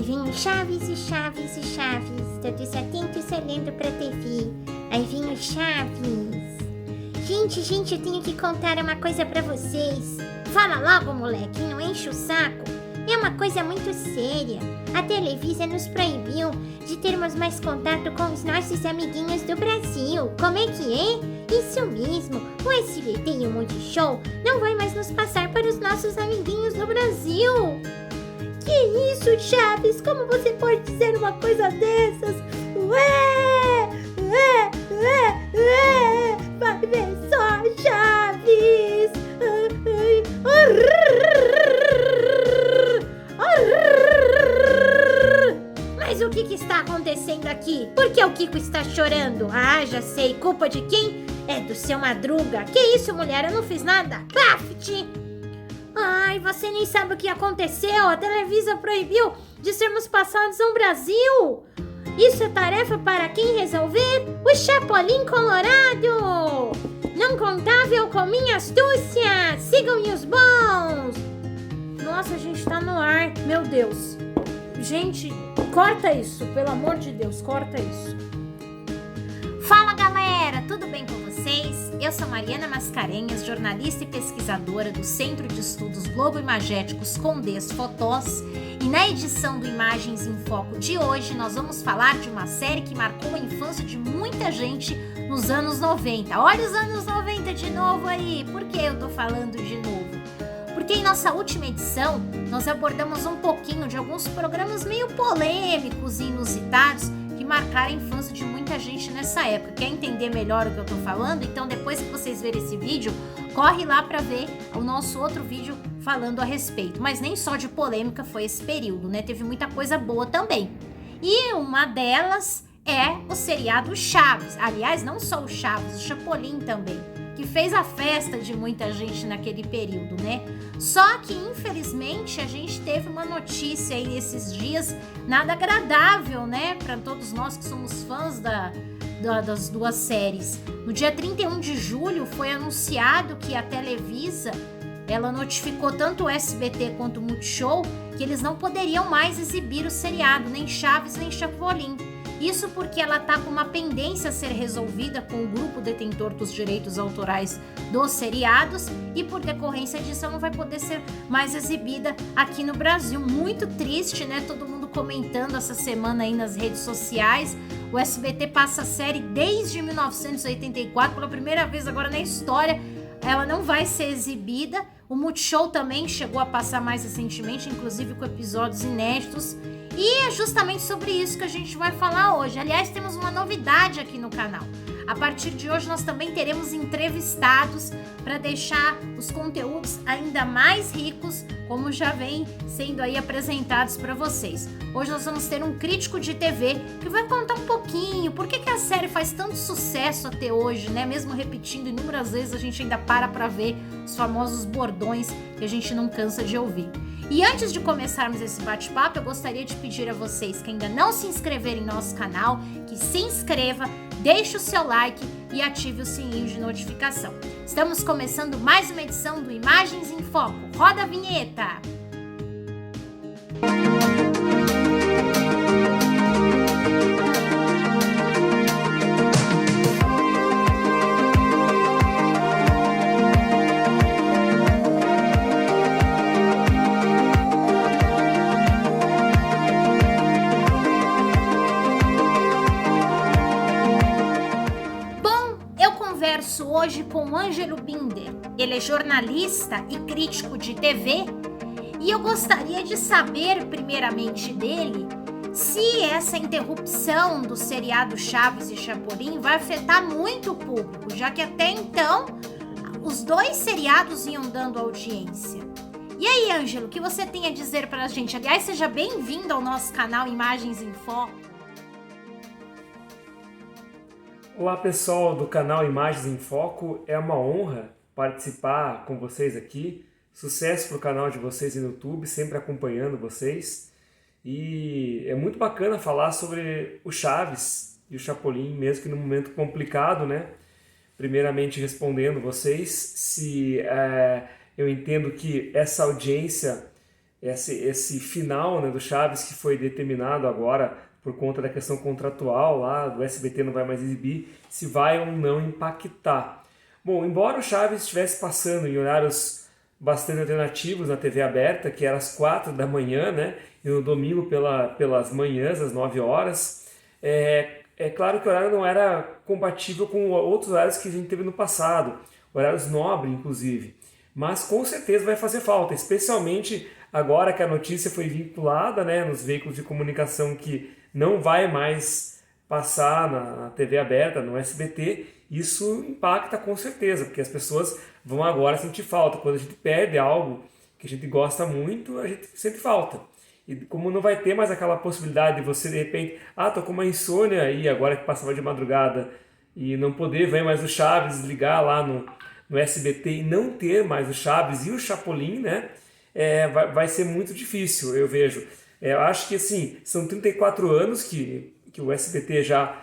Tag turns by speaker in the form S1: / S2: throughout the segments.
S1: Aí vinha o Chaves, o Chaves, o Chaves, todos atentos olhando pra TV. Aí vinha o Chaves. Gente, eu tenho que contar uma coisa pra vocês. Fala logo, moleque, não enche o saco. É uma coisa muito séria. A Televisa nos proibiu de termos mais contato com os nossos amiguinhos do Brasil. Como é que é? Isso mesmo, o SBT e o Multishow não vai mais nos passar para os nossos amiguinhos do Brasil. Que isso, Chaves? Como você pode dizer uma coisa dessas? Vai ver só, Chaves! Mas o que está acontecendo aqui? Por que o Kiko está chorando? Ah, já sei. Culpa de quem? É do seu Madruga. Que isso, mulher? Eu não fiz nada. Paft! Ai, você nem sabe o que aconteceu. A Televisa proibiu de sermos passados no Brasil. Isso é tarefa para quem resolver? O Chapolin Colorado. Não contava eu com minha astúcia. Sigam-me os bons. Nossa, a gente tá no ar. Meu Deus. Gente, corta isso. Pelo amor de Deus, corta isso. Fala, galera. Tudo bem com vocês? Eu sou Mariana Mascarenhas, jornalista e pesquisadora do Centro de Estudos Globo-Imagéticos Condés Fotós, e na edição do Imagens em Foco de hoje nós vamos falar de uma série que marcou a infância de muita gente nos anos 90. Olha os anos 90 de novo aí. Por que eu tô falando de novo? Porque em nossa última edição nós abordamos um pouquinho de alguns programas meio polêmicos e inusitados que marcaram a infância de muita gente nessa época. Quer entender melhor o que eu tô falando? Então depois que vocês verem esse vídeo, corre lá para ver o nosso outro vídeo falando a respeito. Mas nem só de polêmica foi esse período, né? Teve muita coisa boa também. E uma delas é o seriado Chaves. Aliás, não só o Chaves, o Chapolin também, que fez a festa de muita gente naquele período, né? Só que, infelizmente, a gente teve uma notícia aí esses dias nada agradável, né? Para todos nós que somos fãs das duas séries. No dia 31 de julho foi anunciado que a Televisa, ela notificou tanto o SBT quanto o Multishow que eles não poderiam mais exibir o seriado, nem Chaves, nem Chapolin. Isso porque ela está com uma pendência a ser resolvida com o grupo detentor dos direitos autorais dos seriados e por decorrência disso ela não vai poder ser mais exibida aqui no Brasil. Muito triste, né? Todo mundo comentando essa semana aí nas redes sociais. O SBT passa a série desde 1984, pela primeira vez agora na história. Ela não vai ser exibida. O Multishow também chegou a passar mais recentemente, inclusive com episódios inéditos. E é justamente sobre isso que a gente vai falar hoje. Aliás, temos uma novidade aqui no canal. A partir de hoje nós também teremos entrevistados para deixar os conteúdos ainda mais ricos, como já vem sendo aí apresentados para vocês. Hoje nós vamos ter um crítico de TV que vai contar um pouquinho por que a série faz tanto sucesso até hoje, né? Mesmo repetindo inúmeras vezes, a gente ainda para ver os famosos bordões que a gente não cansa de ouvir. E antes de começarmos esse bate-papo, eu gostaria de pedir a vocês que ainda não se inscreveram em nosso canal, que se inscreva, deixe o seu like e ative o sininho de notificação. Estamos começando mais uma edição do Imagens em Foco. Roda a vinheta! Hoje com o Ângelo Binder. Ele é jornalista e crítico de TV e eu gostaria de saber primeiramente dele se essa interrupção do seriado Chaves e Chapolin vai afetar muito o público, já que até então os dois seriados iam dando audiência. E aí, Ângelo, o que você tem a dizer para a gente? Aliás, seja bem-vindo ao nosso canal Imagens em Foco.
S2: Olá pessoal do canal Imagens em Foco, é uma honra participar com vocês aqui. Sucesso para o canal de vocês no YouTube, sempre acompanhando vocês. E é muito bacana falar sobre o Chaves e o Chapolin, mesmo que num momento complicado, né? Primeiramente respondendo vocês, se eu entendo que essa audiência esse final, né, do Chaves que foi determinado agora por conta da questão contratual lá, do SBT não vai mais exibir, se vai ou não impactar. Bom, embora o Chaves estivesse passando em horários bastante alternativos na TV aberta, que era às 4 da manhã, né, e no domingo pelas manhãs, às 9 horas, é claro que o horário não era compatível com outros horários que a gente teve no passado, horários nobres, inclusive. Mas com certeza vai fazer falta, especialmente agora que a notícia foi vinculada, né, nos veículos de comunicação que não vai mais passar na TV aberta, no SBT. Isso impacta com certeza, porque as pessoas vão agora sentir falta. Quando a gente perde algo que a gente gosta muito, a gente sente falta. E como não vai ter mais aquela possibilidade de você, de repente, tô com uma insônia aí, agora que passava de madrugada, e não poder ver mais o Chaves, ligar lá no SBT e não ter mais o Chaves e o Chapolin, né? Vai ser muito difícil, eu vejo. Eu acho que, assim, são 34 anos que o SBT já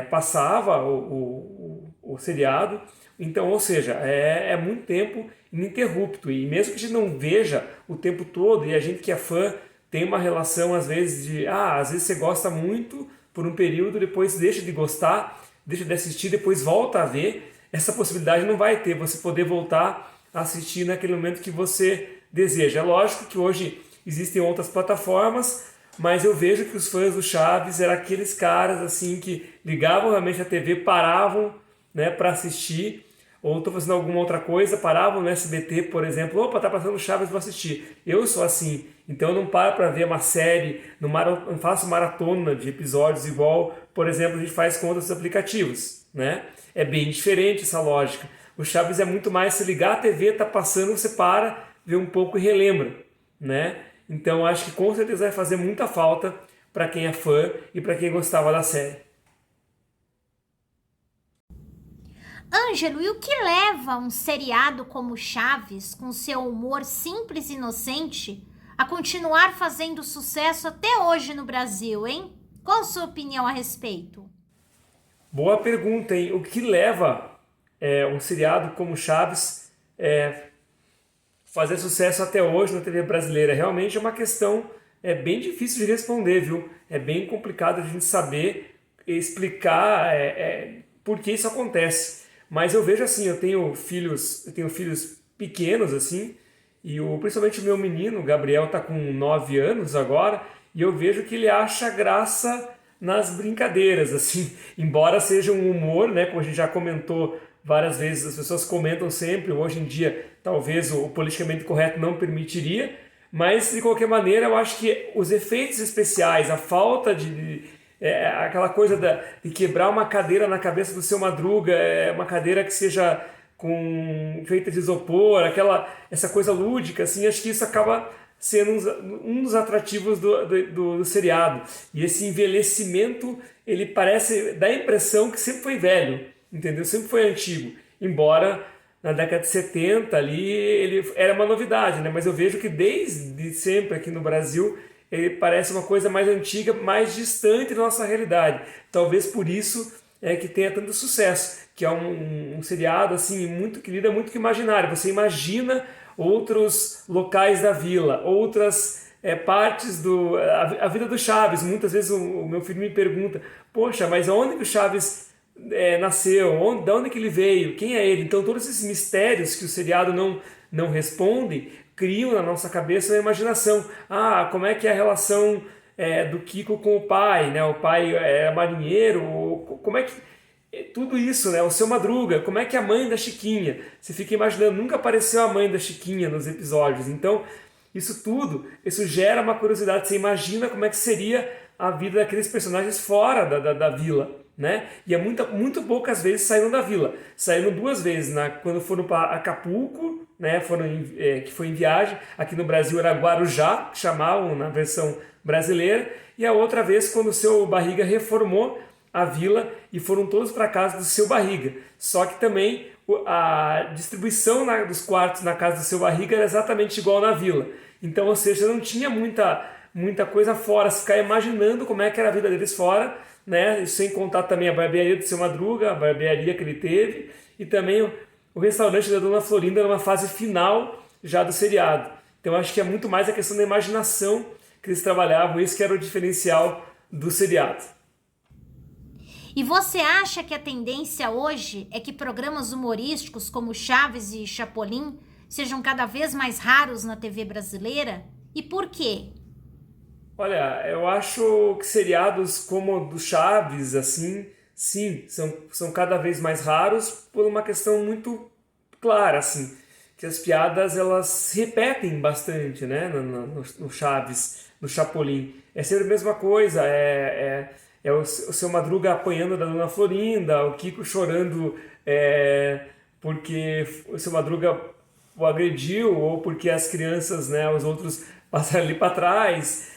S2: passava o seriado, então, ou seja, é muito tempo ininterrupto, e mesmo que a gente não veja o tempo todo, e a gente que é fã tem uma relação às vezes às vezes você gosta muito por um período, depois deixa de gostar, deixa de assistir, depois volta a ver, essa possibilidade não vai ter, você poder voltar a assistir naquele momento que você deseja. É lógico que hoje existem outras plataformas, mas eu vejo que os fãs do Chaves eram aqueles caras assim que ligavam realmente a TV, paravam, né, para assistir, ou estão fazendo alguma outra coisa, paravam no SBT, por exemplo, opa, tá passando Chaves, vou assistir. Eu sou assim, então eu não paro para ver uma série, não faço maratona de episódios igual, por exemplo, a gente faz com outros aplicativos, né? É bem diferente essa lógica. O Chaves é muito mais, se ligar a TV, tá passando, você para, vê um pouco e relembra, né? Então acho que com certeza vai fazer muita falta para quem é fã e para quem gostava da série.
S1: Ângelo, e o que leva um seriado como Chaves, com seu humor simples e inocente, a continuar fazendo sucesso até hoje no Brasil, hein? Qual a sua opinião a respeito?
S2: Boa pergunta, hein? O que leva um seriado como Chaves fazer sucesso até hoje na TV brasileira? Realmente é uma questão bem difícil de responder, viu? É bem complicado a gente saber explicar por que isso acontece. Mas eu vejo assim, eu tenho filhos pequenos assim, e principalmente o meu menino, o Gabriel, está com 9 anos agora, e eu vejo que ele acha graça nas brincadeiras, assim, embora seja um humor, né, como a gente já comentou várias vezes, as pessoas comentam sempre, hoje em dia talvez o politicamente correto não permitiria, mas de qualquer maneira eu acho que os efeitos especiais, a falta aquela coisa de quebrar uma cadeira na cabeça do Seu Madruga, uma cadeira que seja feita de isopor, essa coisa lúdica, assim, acho que isso acaba sendo um dos atrativos do seriado. E esse envelhecimento, ele dá a impressão que sempre foi velho, entendeu? Sempre foi antigo, embora na década de 70 ali ele era uma novidade, né? Mas eu vejo que desde sempre aqui no Brasil ele parece uma coisa mais antiga, mais distante da nossa realidade. Talvez por isso que tenha tanto sucesso, que é um seriado assim, que lida muito com o imaginário. Você imagina outros locais da vila, outras partes a vida do Chaves. Muitas vezes o meu filho me pergunta, poxa, mas onde que o Chaves nasceu? De onde que ele veio? Quem é ele? Então todos esses mistérios que o seriado não responde, criam na nossa cabeça a imaginação. Como é que é a relação do Kiko com o pai, né? O pai é marinheiro, como é que... Tudo isso, né? O Seu Madruga, como é que é a mãe da Chiquinha? Você fica imaginando, nunca apareceu a mãe da Chiquinha nos episódios. Então, isso gera uma curiosidade. Você imagina como é que seria a vida daqueles personagens fora da vila, né? E muito poucas vezes saíram da vila. Saíram 2 vezes, quando foram para Acapulco, né? Que foi em viagem. Aqui no Brasil era Guarujá, que chamavam na versão brasileira. E a outra vez quando o Seu Barriga reformou a vila e foram todos para a casa do Seu Barriga. Só que também a distribuição dos quartos na casa do Seu Barriga era exatamente igual na vila. Então, ou seja, não tinha muita coisa fora, se ficar imaginando como é que era a vida deles fora, né? Sem contar também a barbearia do Seu Madruga, a barbearia que ele teve, e também o restaurante da Dona Florinda numa fase final já do seriado. Então acho que é muito mais a questão da imaginação que eles trabalhavam, isso que era o diferencial do seriado.
S1: E você acha que a tendência hoje é que programas humorísticos como Chaves e Chapolin sejam cada vez mais raros na TV brasileira? E por quê?
S2: Olha, eu acho que seriados como o do Chaves, assim, sim, são cada vez mais raros por uma questão muito clara, assim, que as piadas elas se repetem bastante, né, no Chaves, no Chapolin. É sempre a mesma coisa, o Seu Madruga apanhando da Dona Florinda, o Kiko chorando porque o Seu Madruga o agrediu ou porque as crianças, né, os outros passaram ali para trás.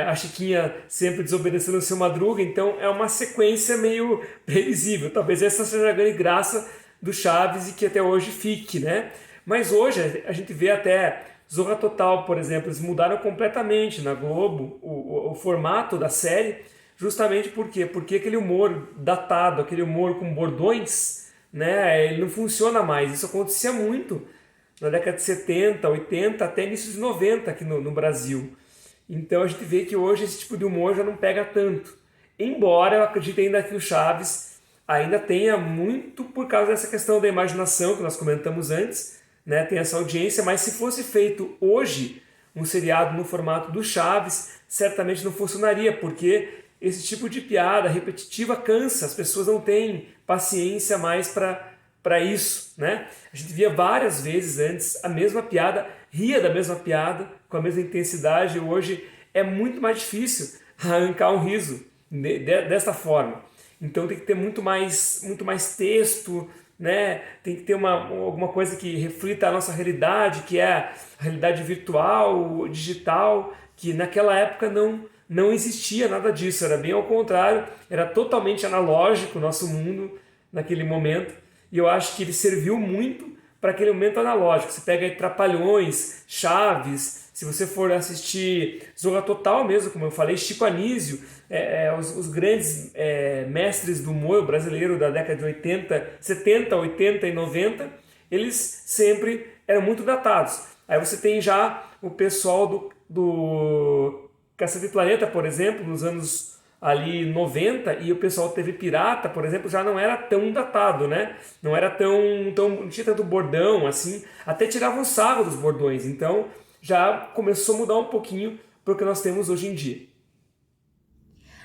S2: A Chiquinha sempre desobedecendo o Seu Madruga, então é uma sequência meio previsível. Talvez essa seja a grande graça do Chaves e que até hoje fique, né? Mas hoje a gente vê até Zorra Total, por exemplo, eles mudaram completamente na Globo o formato da série, justamente por quê? Porque aquele humor datado, aquele humor com bordões, né, ele não funciona mais. Isso acontecia muito na década de 70, 80, até início de 90 aqui no Brasil. Então a gente vê que hoje esse tipo de humor já não pega tanto. Embora eu acredite ainda que o Chaves ainda tenha muito por causa dessa questão da imaginação que nós comentamos antes, né? Tem essa audiência, mas se fosse feito hoje um seriado no formato do Chaves, certamente não funcionaria, porque esse tipo de piada repetitiva cansa, as pessoas não têm paciência mais para isso, né? A gente via várias vezes antes a mesma piada, ria da mesma piada, com a mesma intensidade. Hoje é muito mais difícil arrancar um riso desta forma. Então tem que ter muito mais texto, né? Tem que ter alguma coisa que reflita a nossa realidade, que é a realidade virtual, digital, que naquela época não existia nada disso, era bem ao contrário, era totalmente analógico o nosso mundo naquele momento. E eu acho que ele serviu muito para aquele momento analógico. Você pega aí Trapalhões, Chaves, se você for assistir Zorra Total mesmo, como eu falei, Chico Anísio, os grandes mestres do humor brasileiro da década de 80, 70, 80 e 90, eles sempre eram muito datados. Aí você tem já o pessoal do Cacete Planeta, por exemplo, nos anos ali 90, e o pessoal da TV Pirata, por exemplo, já não era tão datado, né? Não era não tinha tanto bordão, assim, até tiravam sarro dos bordões, então já começou a mudar um pouquinho para o que nós temos hoje em dia.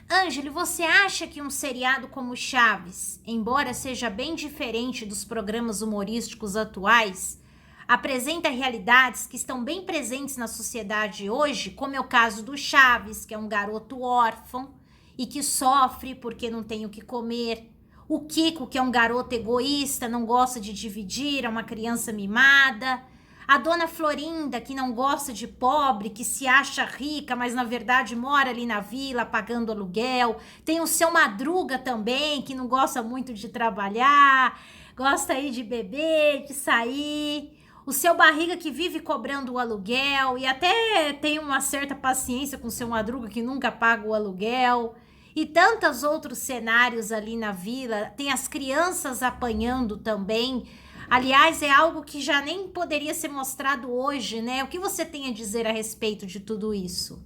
S1: Ângelo, você acha que um seriado como Chaves, embora seja bem diferente dos programas humorísticos atuais, apresenta realidades que estão bem presentes na sociedade hoje, como é o caso do Chaves, que é um garoto órfão, e que sofre porque não tem o que comer. O Kiko, que é um garoto egoísta, não gosta de dividir, é uma criança mimada. A Dona Florinda, que não gosta de pobre, que se acha rica, mas na verdade mora ali na vila pagando aluguel. Tem o Seu Madruga também, que não gosta muito de trabalhar, gosta aí de beber, de sair. O Seu Barriga, que vive cobrando o aluguel e até tem uma certa paciência com o Seu Madruga, que nunca paga o aluguel. E tantos outros cenários ali na vila, tem as crianças apanhando também. Aliás, é algo que já nem poderia ser mostrado hoje, né? O que você tem a dizer a respeito de tudo isso?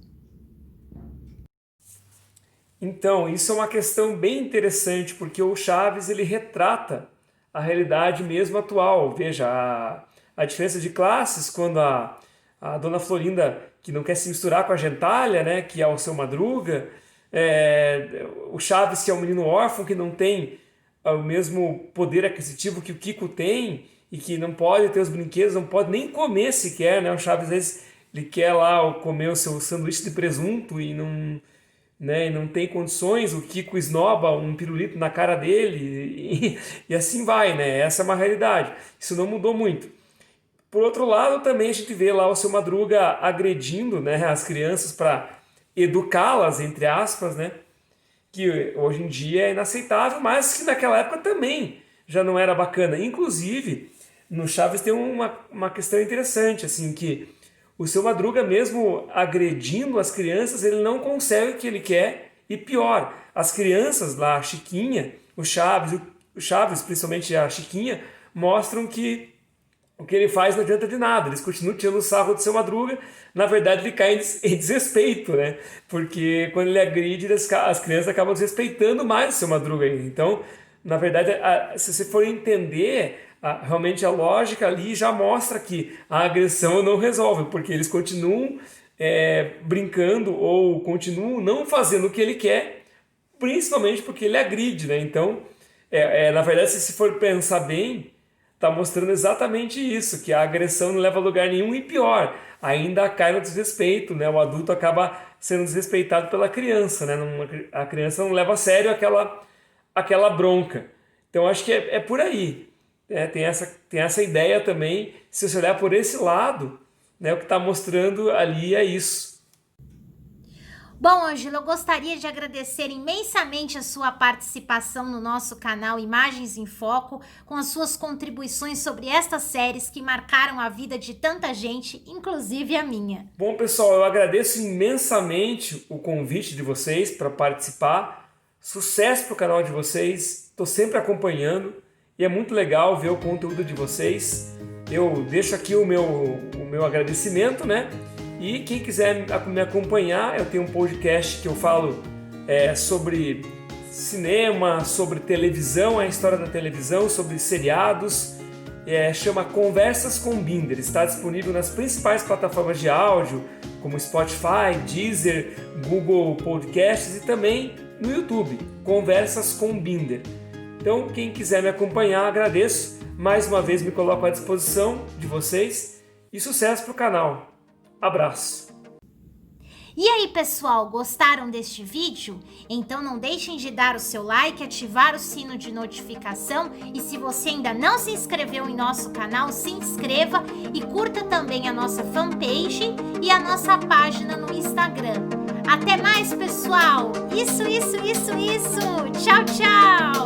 S2: Então, isso é uma questão bem interessante, porque o Chaves ele retrata a realidade mesmo atual. Veja, a diferença de classes quando a Dona Florinda, que não quer se misturar com a gentalha, né, que é o Seu Madruga, o Chaves, que é um menino órfão, que não tem o mesmo poder aquisitivo que o Kiko tem e que não pode ter os brinquedos, não pode nem comer sequer, né? O Chaves, às vezes, ele quer lá comer o seu sanduíche de presunto e não, né, e não tem condições, o Kiko esnoba um pirulito na cara dele e assim vai, né? Essa é uma realidade. Isso não mudou muito. Por outro lado, também a gente vê lá o Seu Madruga agredindo, né, as crianças para educá-las, entre aspas, né? Que hoje em dia é inaceitável, mas que naquela época também já não era bacana. Inclusive, no Chaves tem uma questão interessante, assim, que o Seu Madruga, mesmo agredindo as crianças, ele não consegue o que ele quer, e pior, as crianças lá, a Chiquinha, o Chaves, principalmente a Chiquinha, mostram que o que ele faz não adianta de nada, eles continuam tirando o sarro do Seu Madruga, na verdade ele cai em desrespeito, né? Porque quando ele agride, as crianças acabam desrespeitando mais o Seu Madruga ainda. Então, na verdade, se você for entender, realmente a lógica ali já mostra que a agressão não resolve, porque eles continuam brincando ou continuam não fazendo o que ele quer, principalmente porque ele agride, né? Então, na verdade, se for pensar bem, está mostrando exatamente isso, que a agressão não leva a lugar nenhum e pior, ainda cai no desrespeito, né? O adulto acaba sendo desrespeitado pela criança, né? A criança não leva a sério aquela bronca. Então acho que é por aí. Tem essa ideia também, se você olhar por esse lado, né, o que está mostrando ali é isso.
S1: Bom, Ângelo, eu gostaria de agradecer imensamente a sua participação no nosso canal Imagens em Foco, com as suas contribuições sobre estas séries que marcaram a vida de tanta gente, inclusive a minha.
S2: Bom, pessoal, eu agradeço imensamente o convite de vocês para participar. Sucesso para o canal de vocês, estou sempre acompanhando e é muito legal ver o conteúdo de vocês. Eu deixo aqui o meu agradecimento, né? E quem quiser me acompanhar, eu tenho um podcast que eu falo sobre cinema, sobre televisão, a história da televisão, sobre seriados. Chama Conversas com Binder. Está disponível nas principais plataformas de áudio, como Spotify, Deezer, Google Podcasts e também no YouTube, Conversas com Binder. Então, quem quiser me acompanhar, agradeço. Mais uma vez me coloco à disposição de vocês e sucesso para o canal. Abraço!
S1: E aí, pessoal, gostaram deste vídeo? Então não deixem de dar o seu like, ativar o sino de notificação e se você ainda não se inscreveu em nosso canal, se inscreva e curta também a nossa fanpage e a nossa página no Instagram. Até mais, pessoal! Isso! Tchau, tchau!